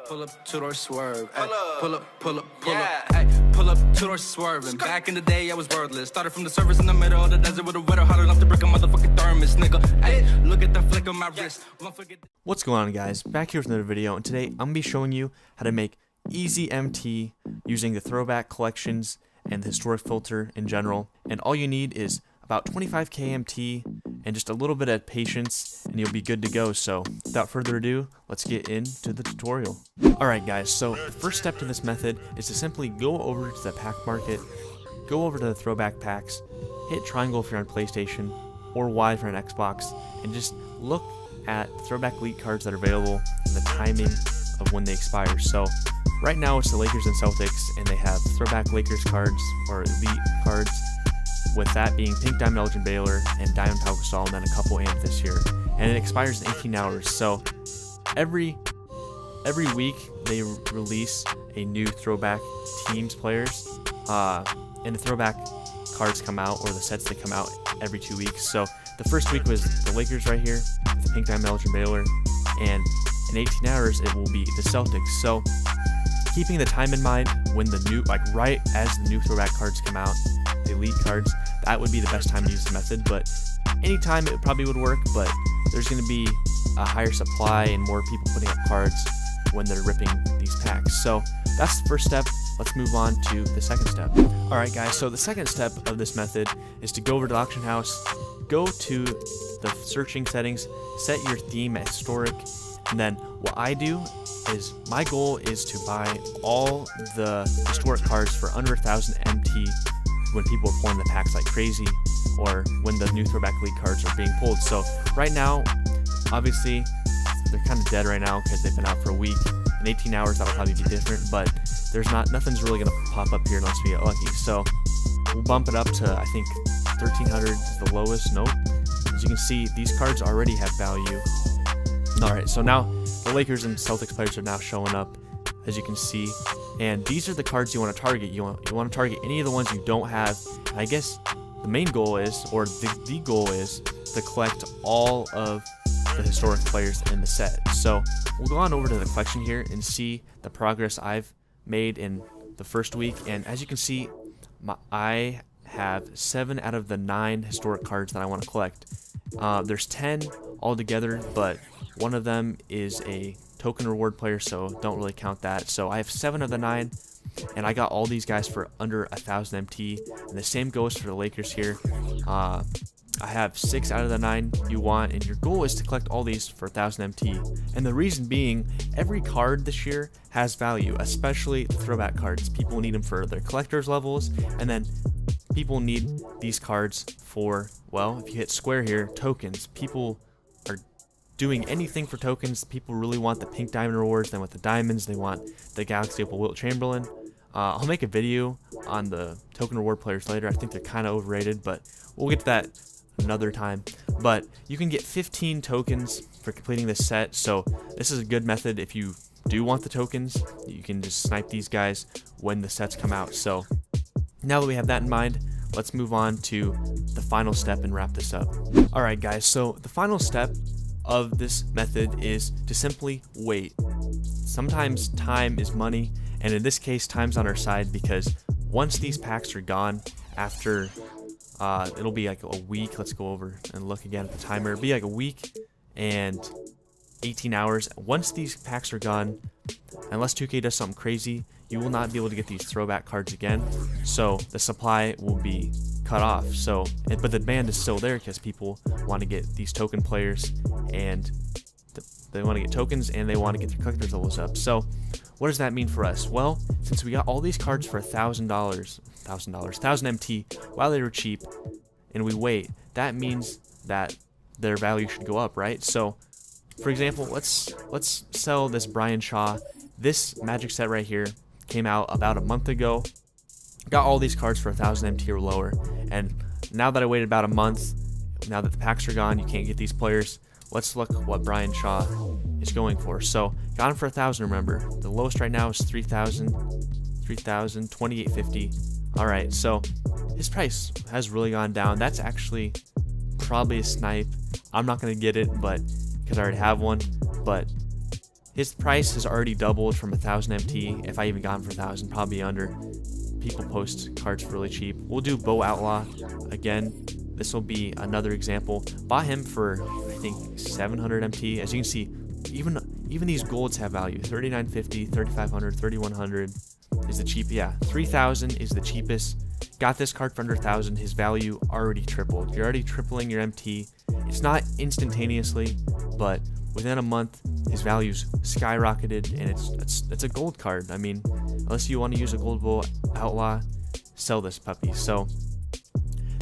Pull up, two-door swerve. Ay, pull up, ay, pull up, two-door swerving. Back in the day, I was wordless. Started from the service in the middle of the desert with a wetter, hotter enough to break a motherfucking thermos, nigga. Ay, look at the flick of my wrist. What's going on, guys? Back here with another video, and today I'm gonna be showing you how to make easy MT using the throwback collections and the historic filter in general. And all you need is about 25k MT and just a little bit of patience, and you'll be good to go. So without further ado, let's get into the tutorial. Alright guys, so the first step to this method is to simply go over to the pack market, go over to the throwback packs, hit triangle if you're on PlayStation, or Y for an Xbox, and just look at throwback elite cards that are available and the timing of when they expire. So right now it's the Lakers and Celtics, and they have throwback Lakers cards or elite cards, with that being Pink Diamond Elgin Baylor and Diamond Pau Gasol, and then a couple AMs this year, and it expires in 18 hours. So every week they release a new throwback teams players, and the throwback cards come out, or the sets that come out every 2 weeks. So the first week was the Lakers right here, the Pink Diamond Elgin Baylor, and in 18 hours it will be the Celtics. So keeping the time in mind, when the new, right as the new throwback cards come out, the elite cards, that would be the best time to use the method. But anytime it probably would work, but there's going to be a higher supply and more people putting up cards when they're ripping these packs. So that's the first step. Let's move on to the second step. Alright guys, so the second step of this method is to go over to the auction house, go to the searching settings, set your theme at historic, and then what I do is, my goal is to buy all the historic cards for under 1,000 MT when people are pulling the packs like crazy, or when the new throwback elite cards are being pulled. So right now, obviously, they're kind of dead right now because they've been out for a week. In 18 hours, that'll probably be different, but nothing's really gonna pop up here unless we get lucky. So we'll bump it up to, I think, 1,300 is the lowest. Nope. As you can see, these cards already have value. Alright, so now the Lakers and Celtics players are now showing up, as you can see, and these are the cards you want to target. You want to target any of the ones you don't have. I guess the main goal is, or the goal is, to collect all of the historic players in the set. So we'll go on over to the collection here and see the progress I've made in the first week. And as you can see, I have 7 out of the 9 historic cards that I want to collect. There's 10 altogether, but one of them is a token reward player, so don't really count that. So I have 7 of the 9, and I got all these guys for under 1,000 MT, and the same goes for the Lakers here. I have 6 out of the 9 you want, and your goal is to collect all these for 1,000 MT. And the reason being, every card this year has value, especially the throwback cards. People need them for their collector's levels, and then people need these cards for, well, if you hit square here, tokens. People are doing anything for tokens. People really want the pink diamond rewards. Then with the diamonds, they want the Galaxy Opal Wilt Chamberlain. I'll make a video on the token reward players later. I think they're kind of overrated, but we'll get to that another time. But you can get 15 tokens for completing this set, so this is a good method if you do want the tokens. You can just snipe these guys when the sets come out. So now that we have that in mind, let's move on to the final step and wrap this up. Alright guys, so the final step of this method is to simply wait. Sometimes time is money, and in this case time's on our side, because once these packs are gone, after it'll be like a week. Let's go over and look again at the timer. It'll be like a week and 18 hours. Once these packs are gone, unless 2K does something crazy, you will not be able to get these throwback cards again. So the supply will be cut off. So, but the demand is still there because people want to get these token players, and they want to get tokens, and they want to get their collector's levels up. So what does that mean for us? Well, since we got all these cards for $1,000 MT while they were cheap, and we wait, that means that their value should go up, right? So for example, let's sell this Brian Shaw. This magic set right here came out about a month ago. Got all these cards for 1,000 MT or lower, and now that I waited about a month, now that the packs are gone, you can't get these players. Let's look what Brian Shaw is going for. So got him for 1,000. Remember, the lowest right now is 3,000, 2,850. All right, so his price has really gone down. That's actually probably a snipe. I'm not gonna get it, but because I already have one. But his price has already doubled from 1,000 MT. If I even got him for 1,000, probably under. People post cards for really cheap. We'll do Bow Outlaw again. This will be another example. Bought him for, I think, 700 MT. As you can see, even these golds have value. 3950, 3500, 3100 is the cheap. Yeah, 3000 is the cheapest. Got this card for under 1,000. His value already tripled. You're already tripling your MT. It's not instantaneously, but within a month, his value's skyrocketed, and it's a gold card. I mean, unless you want to use a gold Bow Outlaw, sell this puppy. So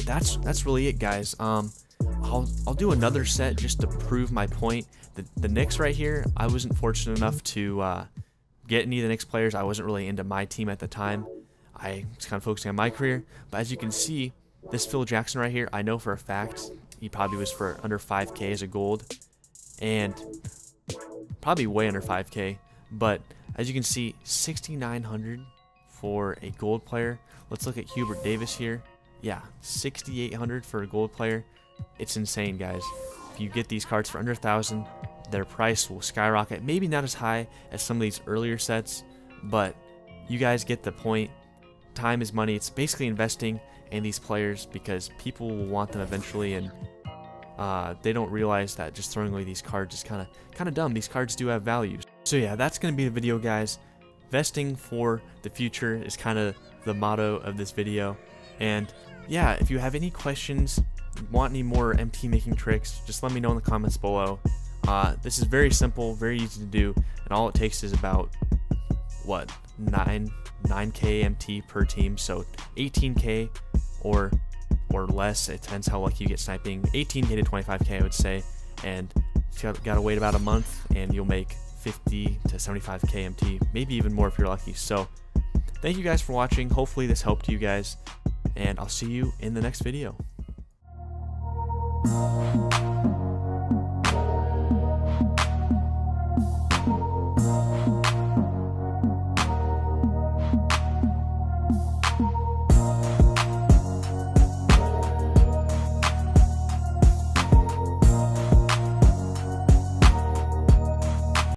that's really it, guys. I'll do another set just to prove my point. The Knicks right here, I wasn't fortunate enough to get any of the Knicks players. I wasn't really into my team at the time. I was kind of focusing on my career. But as you can see, this Phil Jackson right here, I know for a fact he probably was for under 5K as a gold, and probably way under 5K. But as you can see, 6,900 for a gold player. Let's look at Hubert Davis here. Yeah, 6,800 for a gold player. It's insane, guys. If you get these cards for under 1,000, their price will skyrocket. Maybe not as high as some of these earlier sets, but you guys get the point. Time is money. It's basically investing in these players because people will want them eventually, and they don't realize that just throwing away these cards is kind of dumb. These cards do have value. So yeah, that's going to be the video, guys. Investing for the future is kind of the motto of this video. And yeah, if you have any questions, want any more MT making tricks, just let me know in the comments below. This is very simple, very easy to do, and all it takes is about, what, 9k MT per team, so 18k or less. It depends how lucky you get sniping. 18k to 25k, I would say, and you gotta wait about a month, and you'll make 50 to 75k MT, maybe even more if you're lucky. So thank you guys for watching. Hopefully this helped you guys, and I'll see you in the next video.